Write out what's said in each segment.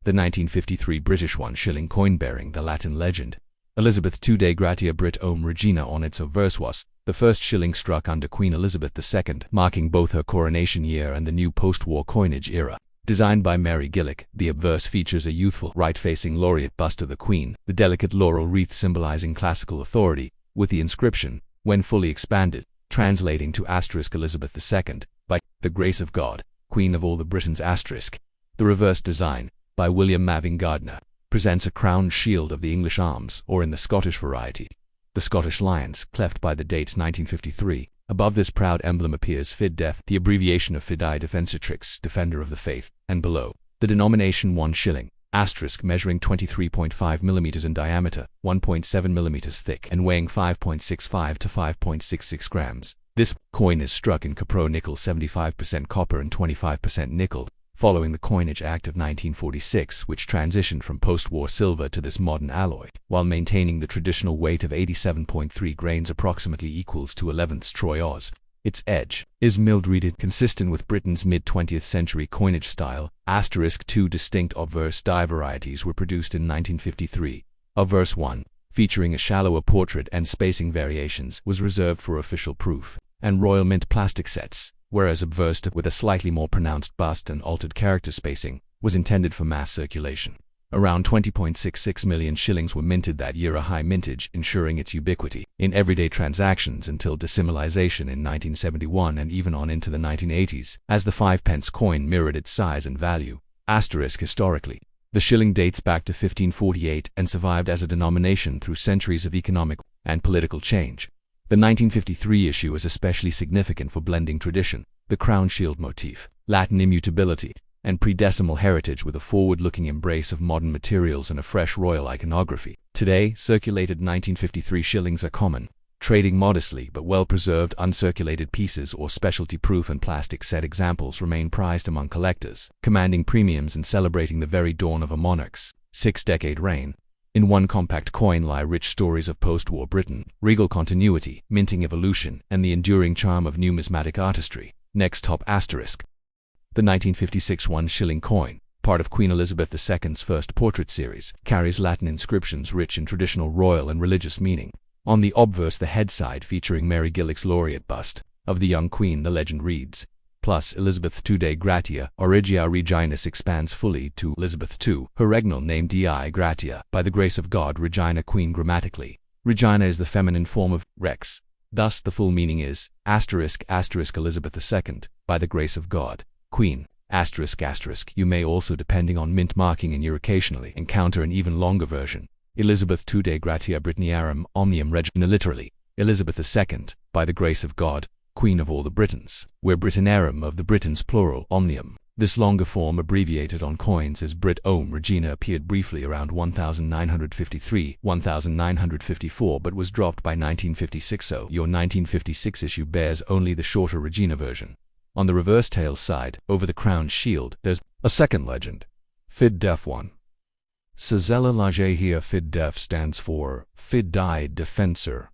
The 1953 British 1 shilling coin bearing the Latin legend, Elizabeth II Dei Gratia Brit Om Regina on its obverse was the first shilling struck under Queen Elizabeth II, marking both her coronation year and the new post-war coinage era. Designed by Mary Gillick, the obverse features a youthful, right-facing laureate bust of the Queen, the delicate laurel wreath symbolizing classical authority, with the inscription, when fully expanded, translating to Elizabeth II, by the grace of God, Queen of all the Britons *. The reverse design, by William Maving Gardner, presents a crowned shield of the English arms, or in the Scottish variety, the Scottish Lions, cleft by the dates 1953. Above this proud emblem appears Fid Def, the abbreviation of Fidei Defensatrix, Defender of the Faith, and below, the denomination 1 shilling, measuring 23.5 mm in diameter, 1.7 mm thick, and weighing 5.65 to 5.66 grams. This coin is struck in Capro nickel 75% copper and 25% nickel, following the Coinage Act of 1946, which transitioned from post-war silver to this modern alloy, while maintaining the traditional weight of 87.3 grains, approximately equals to 11th troy Oz. Its edge is milled-reeded, consistent with Britain's mid-20th century coinage style. Two distinct obverse die varieties were produced in 1953. Obverse 1, featuring a shallower portrait and spacing variations, was reserved for official proof and Royal Mint plastic sets, whereas obverse 2, with a slightly more pronounced bust and altered character spacing, was intended for mass circulation. Around 20.66 million shillings were minted that year, a high mintage, ensuring its ubiquity in everyday transactions until decimalization in 1971 and even on into the 1980s, as the 5-pence coin mirrored its size and value. Historically, the shilling dates back to 1548 and survived as a denomination through centuries of economic and political change. The 1953 issue is especially significant for blending tradition, the crown shield motif, Latin immutability, and pre-decimal heritage with a forward-looking embrace of modern materials and a fresh royal iconography. Today, circulated 1953 shillings are common, trading modestly, but well-preserved uncirculated pieces or specialty-proof and plastic set examples remain prized among collectors, commanding premiums and celebrating the very dawn of a monarch's 6-decade reign. In one compact coin lie rich stories of post-war Britain, regal continuity, minting evolution, and the enduring charm of numismatic artistry. Next top asterisk. The 1956 1 shilling coin, part of Queen Elizabeth II's first portrait series, carries Latin inscriptions rich in traditional royal and religious meaning. On the obverse, the head side featuring Mary Gillick's laureate bust of the young queen, the legend reads, plus Elizabeth II Dei Gratia Origia Reginis expands fully to Elizabeth II, her regnal name Dei Gratia, by the grace of God Regina Queen. Grammatically, Regina is the feminine form of Rex. Thus the full meaning is Elizabeth II, by the grace of God, Queen, You may also, depending on mint marking in your occasionally encounter an even longer version, Elizabeth II Dei Gratia Britanniarum Omnium Regina, literally, Elizabeth II, by the grace of God, Queen of all the Britons, where Britanniarum of the Britons plural, Omnium. This longer form, abbreviated on coins as Brit Om Regina, appeared briefly around 1953-1954 but was dropped by 1956, so your 1956 issue bears only the shorter Regina version. On the reverse tail side, over the crown shield, there's a second legend, Fid Def 1. Cezella Lage here. Fid Def stands for Fidei Defensor,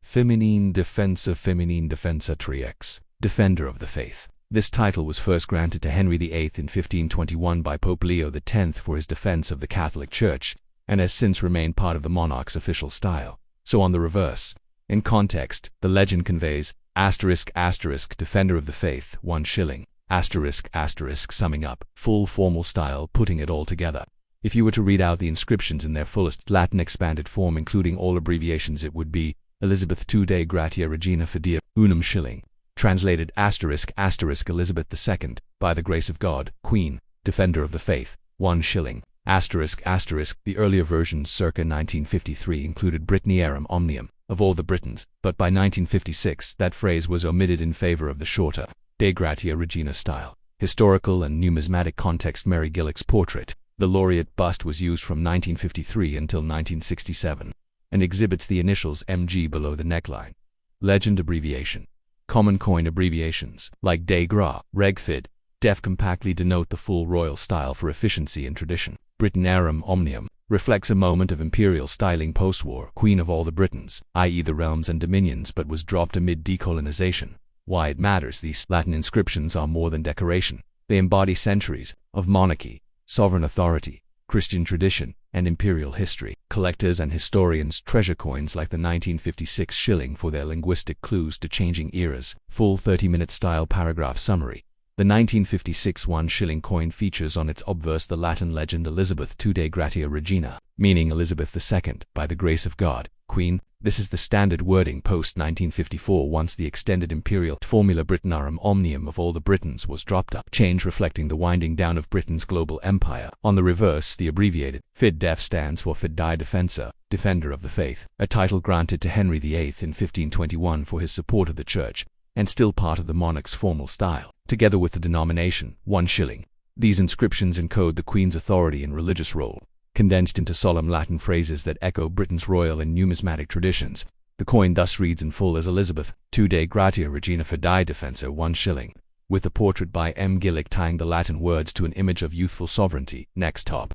Feminine Defensatrix, Defender of the Faith. This title was first granted to Henry VIII in 1521 by Pope Leo X for his defense of the Catholic Church, and has since remained part of the monarch's official style. So on the reverse, in context, the legend conveys Defender of the Faith, 1 shilling, summing up, full formal style, putting it all together. If you were to read out the inscriptions in their fullest Latin expanded form, including all abbreviations, it would be Elizabeth II Dei Gratia Regina Fidei Unum shilling, translated Elizabeth II, by the grace of God, Queen, Defender of the Faith, 1 shilling, The earlier versions circa 1953 included Britanniarum Omnium, of all the Britons, but by 1956 that phrase was omitted in favor of the shorter Dei Gratia Regina style. Historical and numismatic context. Mary Gillick's portrait, the laureate bust, was used from 1953 until 1967, and exhibits the initials MG below the neckline. Legend abbreviation. Common coin abbreviations, like Dei Gra, Reg Fid, Def, compactly denote the full royal style for efficiency and tradition. Britanniarum Omnium reflects a moment of imperial styling post-war, Queen of all the Britons, i.e. the realms and dominions, but was dropped amid decolonization. Why it matters: these Latin inscriptions are more than decoration. They embody centuries of monarchy, sovereign authority, Christian tradition, and imperial history. Collectors and historians treasure coins like the 1956 shilling for their linguistic clues to changing eras. Full 30-minute style paragraph summary. The 1956 1-shilling coin features on its obverse the Latin legend Elizabeth II Gratia Regina, meaning Elizabeth II, by the grace of God, Queen. This is the standard wording post-1954 once the extended imperial formula Britannarum Omnium of all the Britons was dropped up, change reflecting the winding down of Britain's global empire. On the reverse, the abbreviated FID-DEF stands for Fidei Defensor, Defender of the Faith, a title granted to Henry VIII in 1521 for his support of the Church, and still part of the monarch's formal style, together with the denomination, 1 shilling. These inscriptions encode the Queen's authority and religious role, condensed into solemn Latin phrases that echo Britain's royal and numismatic traditions. The coin thus reads in full as Elizabeth II Gratia Regina Fidei Defensor 1 shilling, with the portrait by M. Gillick tying the Latin words to an image of youthful sovereignty. Next top.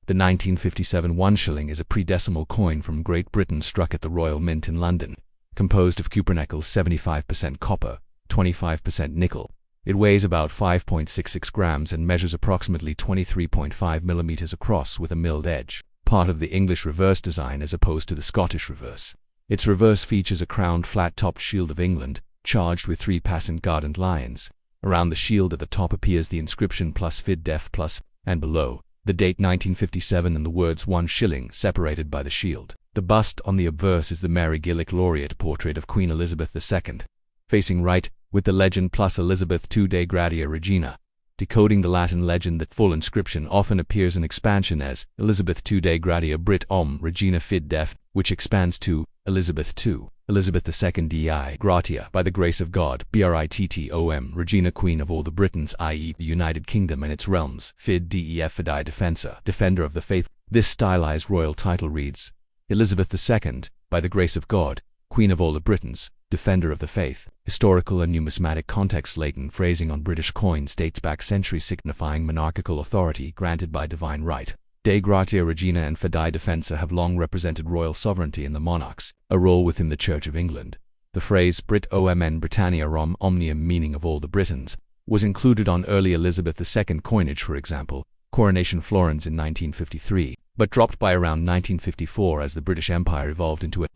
The 1957 1 shilling is a pre-decimal coin from Great Britain struck at the Royal Mint in London, composed of cupronickel 75% copper, 25% nickel. It weighs about 5.66 grams and measures approximately 23.5 millimeters across with a milled edge, part of the English reverse design as opposed to the Scottish reverse. Its reverse features a crowned flat-topped shield of England, charged with 3 passant guardant lions. Around the shield at the top appears the inscription plus FID-DEF plus, and below, the date 1957 and the words 1 shilling separated by the shield. The bust on the obverse is the Mary Gillick laureate portrait of Queen Elizabeth II, facing right, with the legend plus Elizabeth II Gratia Regina. Decoding the Latin legend, that full inscription often appears in expansion as Elizabeth II Gratia Brit Regina Fid-Def, which expands to Elizabeth II Dei Gratia, by the grace of God, Brittom, Regina Queen of all the Britons, i.e. the United Kingdom and its realms, Fid-Def Fidei Defensor, Defender of the Faith. This stylized royal title reads, Elizabeth II, by the grace of God, Queen of all the Britons, Defender of the Faith. Historical and numismatic context. Latin phrasing on British coins dates back centuries, signifying monarchical authority granted by divine right. Dei Gratia Regina and Fidei Defensor have long represented royal sovereignty in the monarchs, a role within the Church of England. The phrase Brit-Omn Britanniarum Omnium, meaning of all the Britons, was included on early Elizabeth II coinage, for example, Coronation florins in 1953, but dropped by around 1954 as the British Empire evolved into a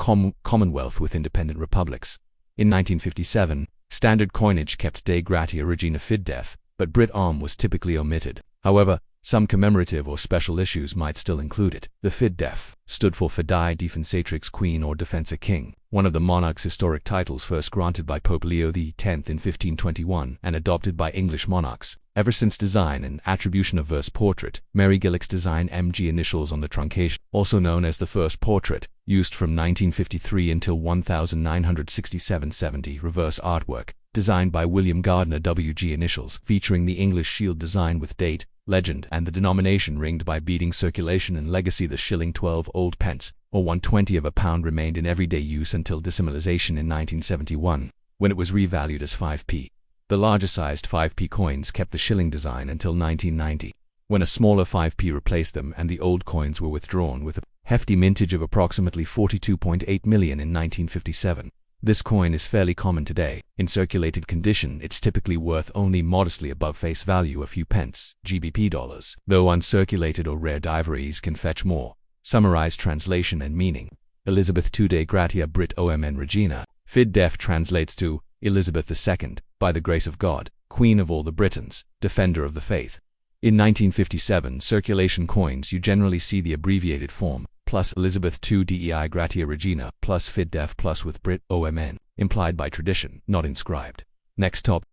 commonwealth with independent republics. In 1957, standard coinage kept Dei Gratia Regina Fid-Def, but Brit-Om was typically omitted. However, some commemorative or special issues might still include it. The Fid-Def stood for Fidei Defensatrix Queen or Defensor King, one of the monarch's historic titles first granted by Pope Leo X in 1521 and adopted by English monarchs. Ever since design and attribution of verse portrait, Mary Gillick's design MG initials on the truncation, also known as the first portrait, used from 1953 until 1967-70. Reverse artwork, designed by William Gardner WG initials, featuring the English shield design with date, legend, and the denomination ringed by beading. Circulation and legacy. The shilling 12 old pence, or 1/20 of a pound, remained in everyday use until decimalization in 1971, when it was revalued as 5p. The larger-sized 5p coins kept the shilling design until 1990, when a smaller 5p replaced them and the old coins were withdrawn, with a hefty mintage of approximately 42.8 million in 1957. This coin is fairly common today. In circulated condition, it's typically worth only modestly above face value, a few pence, GBP dollars, though uncirculated or rare ivories can fetch more. Summarized translation and meaning. Elizabeth II Gratia Brit-Omn Regina Fid-Def translates to Elizabeth II, by the grace of God, Queen of all the Britons, Defender of the Faith. In 1957 circulation coins, you generally see the abbreviated form, plus Elizabeth II Dei Gratia Regina, plus Fid-Def plus with Brit-Omn, implied by tradition, not inscribed. Next top.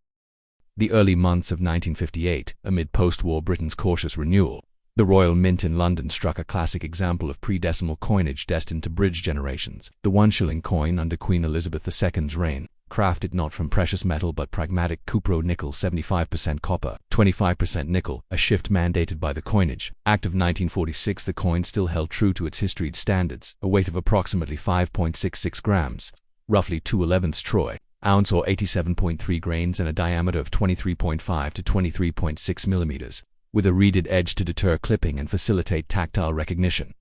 The early months of 1958, amid post-war Britain's cautious renewal, the Royal Mint in London struck a classic example of pre-decimal coinage destined to bridge generations. The 1 shilling coin under Queen Elizabeth II's reign, crafted not from precious metal but pragmatic cupro-nickel 75% copper, 25% nickel, a shift mandated by the Coinage Act of 1946. The coin still held true to its historied standards, a weight of approximately 5.66 grams, roughly 2/11ths troy, ounce or 87.3 grains, and a diameter of 23.5 to 23.6 millimeters, with a reeded edge to deter clipping and facilitate tactile recognition.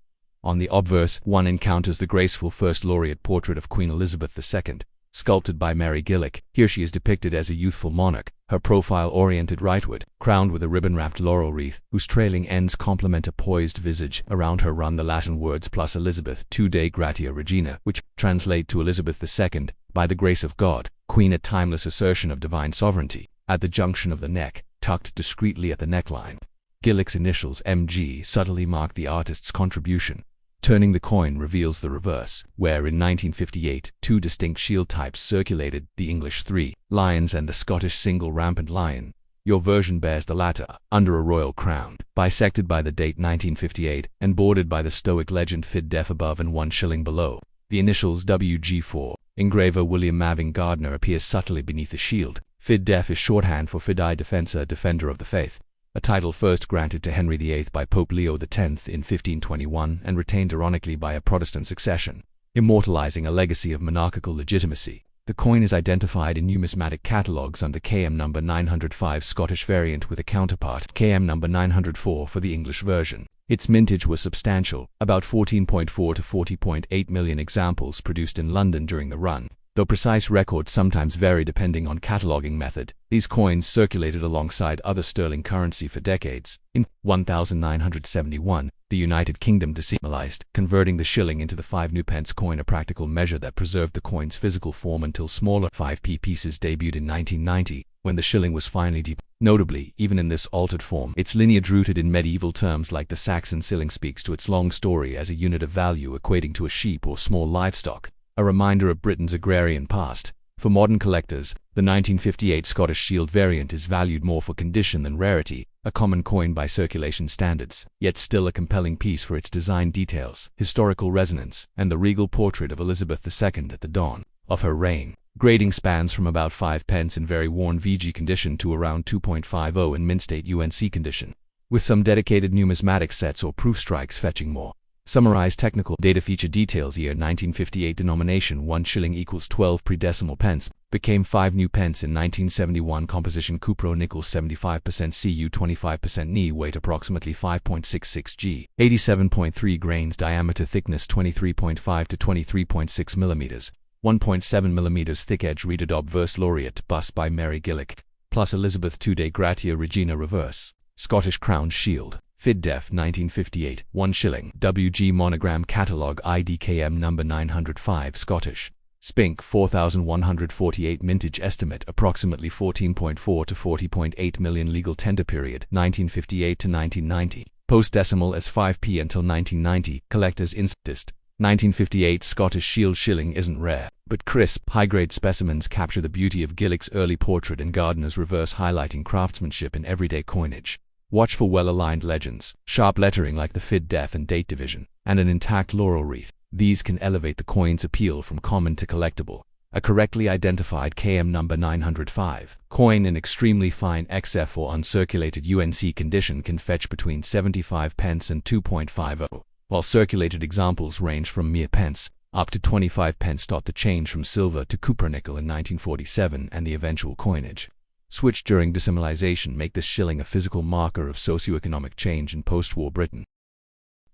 On the obverse, one encounters the graceful First Laureate portrait of Queen Elizabeth II, sculpted by Mary Gillick. Here she is depicted as a youthful monarch, her profile oriented rightward, crowned with a ribbon-wrapped laurel wreath, whose trailing ends complement a poised visage. Around her run the Latin words plus Elizabeth 2 Gratia Regina, which translate to Elizabeth II, by the grace of God, Queen, a timeless assertion of divine sovereignty. At the junction of the neck, tucked discreetly at the neckline, Gillick's initials MG subtly mark the artist's contribution. Turning the coin reveals the reverse, where in 1958 two distinct shield types circulated, the English 3 lions and the Scottish single rampant lion. Your version bears the latter, under a royal crown, bisected by the date 1958, and bordered by the Stoic legend Fid Def above and 1 shilling below. The initials WG4, engraver William Maving Gardner, appears subtly beneath the shield. Fid Def is shorthand for Fidei Defensa, Defender of the Faith, a title first granted to Henry VIII by Pope Leo X in 1521 and retained ironically by a Protestant succession, immortalizing a legacy of monarchical legitimacy. The coin is identified in numismatic catalogues under KM number 905 Scottish variant with a counterpart KM number 904 for the English version. Its mintage was substantial, about 14.4 to 40.8 million examples produced in London during the run. Though precise records sometimes vary depending on cataloguing method, these coins circulated alongside other sterling currency for decades. In 1971, the United Kingdom decimalized, converting the shilling into the 5 new pence coin, a practical measure that preserved the coin's physical form until smaller 5p pieces debuted in 1990, when the shilling was finally Notably, even in this altered form, its lineage rooted in medieval terms like the Saxon shilling speaks to its long story as a unit of value equating to a sheep or small livestock, a reminder of Britain's agrarian past. For modern collectors, the 1958 Scottish Shield variant is valued more for condition than rarity, a common coin by circulation standards, yet still a compelling piece for its design details, historical resonance, and the regal portrait of Elizabeth II at the dawn of her reign. Grading spans from about 5 pence in very worn VG condition to around 2.50 in mint-state UNC condition, with some dedicated numismatic sets or proof strikes fetching more. Summarized technical data feature details: year 1958, denomination 1 shilling equals 12 pre-decimal pence, became 5 new pence in 1971. Composition cupro nickel 75% Cu 25% Ni, weight approximately 5.66 g, 87.3 grains, diameter thickness 23.5 to 23.6 millimeters, 1.7 millimeters thick, edge reader obverse laureate bust by Mary Gillick, plus Elizabeth II Gratia Regina reverse, Scottish crown shield. Fid Def 1958, 1 shilling, WG monogram catalogue IDKM number 905 Scottish. Spink 4148 mintage estimate approximately 14.4 to 40.8 million. Legal tender period 1958 to 1990. Post decimal as 5p until 1990. Collector's insist. 1958 Scottish Shield shilling isn't rare, but crisp, high-grade specimens capture the beauty of Gillick's early portrait and Gardner's reverse, highlighting craftsmanship in everyday coinage. Watch for well-aligned legends, sharp lettering like the Fid Def and date division, and an intact laurel wreath. These can elevate the coin's appeal from common to collectible. A correctly identified KM number 905 coin in extremely fine XF or uncirculated UNC condition can fetch between 75 pence and 2.50, while circulated examples range from mere pence up to 25 pence. The change from silver to cupronickel in 1947 and the eventual coinage switch during decimalization make this shilling a physical marker of socioeconomic change in post-war Britain.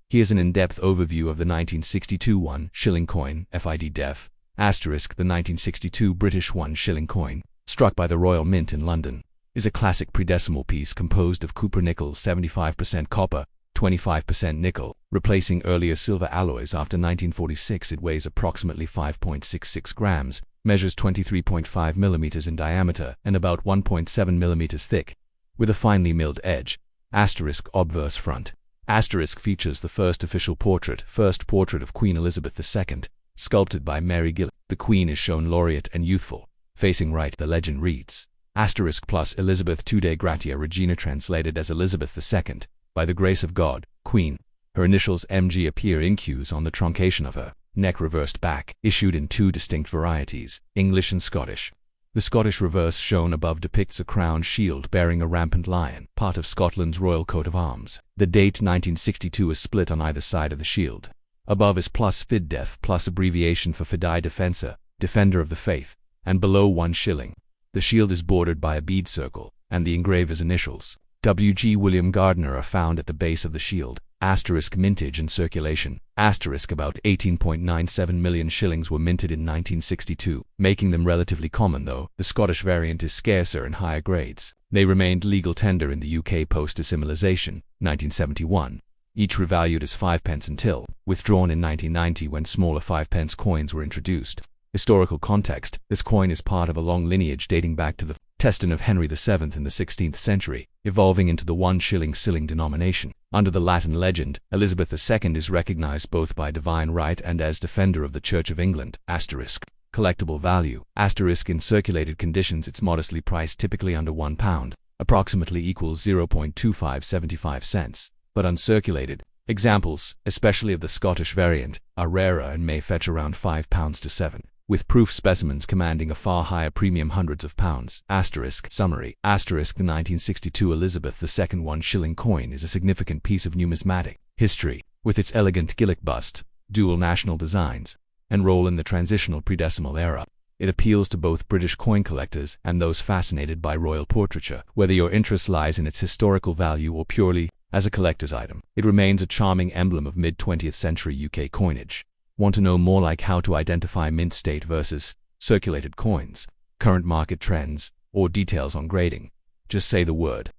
Here's an in-depth overview of the 1962 1 shilling coin, FID Def, asterisk. The 1962 British 1 shilling coin, struck by the Royal Mint in London, is a classic pre-decimal piece composed of cupronickel 75% copper, 25% nickel, replacing earlier silver alloys. After 1946 it weighs approximately 5.66 grams, measures 23.5 millimeters in diameter and about 1.7 millimeters thick, with a finely milled edge, asterisk obverse front. Asterisk features the first official portrait of Queen Elizabeth II, sculpted by Mary Gillick. The Queen is shown laureate and youthful. Facing right, the legend reads, asterisk plus Elizabeth II Gratia Regina, translated as Elizabeth II, by the grace of God, Queen. Her initials MG appear in Q's on the truncation of her neck reversed back, issued in 2 distinct varieties, English and Scottish. The Scottish reverse shown above depicts a crown shield bearing a rampant lion, part of Scotland's royal coat of arms. The date 1962 is split on either side of the shield. Above is plus Fid Def plus abbreviation for Fidei Defensa, Defender of the Faith, and below 1 shilling. The shield is bordered by a bead circle, and the engraver's initials, WG William Gardner, are found at the base of the shield. Asterisk mintage and circulation. Asterisk about 18.97 million shillings were minted in 1962, making them relatively common though the Scottish variant is scarcer and higher grades. They remained legal tender in the UK post-assimilation, 1971. Each revalued as 5 pence until withdrawn in 1990 when smaller 5-pence coins were introduced. Historical context. This coin is part of a long lineage dating back to the Teston of Henry VII in the 16th century, evolving into the 1 shilling denomination. Under the Latin legend, Elizabeth II is recognized both by divine right and as defender of the Church of England. Asterisk. Collectible value. Asterisk in circulated conditions it's modestly priced, typically under £1, approximately equals 0.2575 cents. But uncirculated, examples, especially of the Scottish variant, are rarer and may fetch around £5 to 7, with proof specimens commanding a far higher premium, hundreds of pounds. Asterisk. Summary. Asterisk. The 1962 Elizabeth II 1 shilling coin is a significant piece of numismatic history, with its elegant Gillick bust, dual national designs, and role in the transitional pre-decimal era. It appeals to both British coin collectors and those fascinated by royal portraiture, whether your interest lies in its historical value or purely as a collector's item. It remains a charming emblem of mid-20th century UK coinage. Want to know more, like how to identify mint state versus circulated coins, current market trends, or details on grading? Just say the word.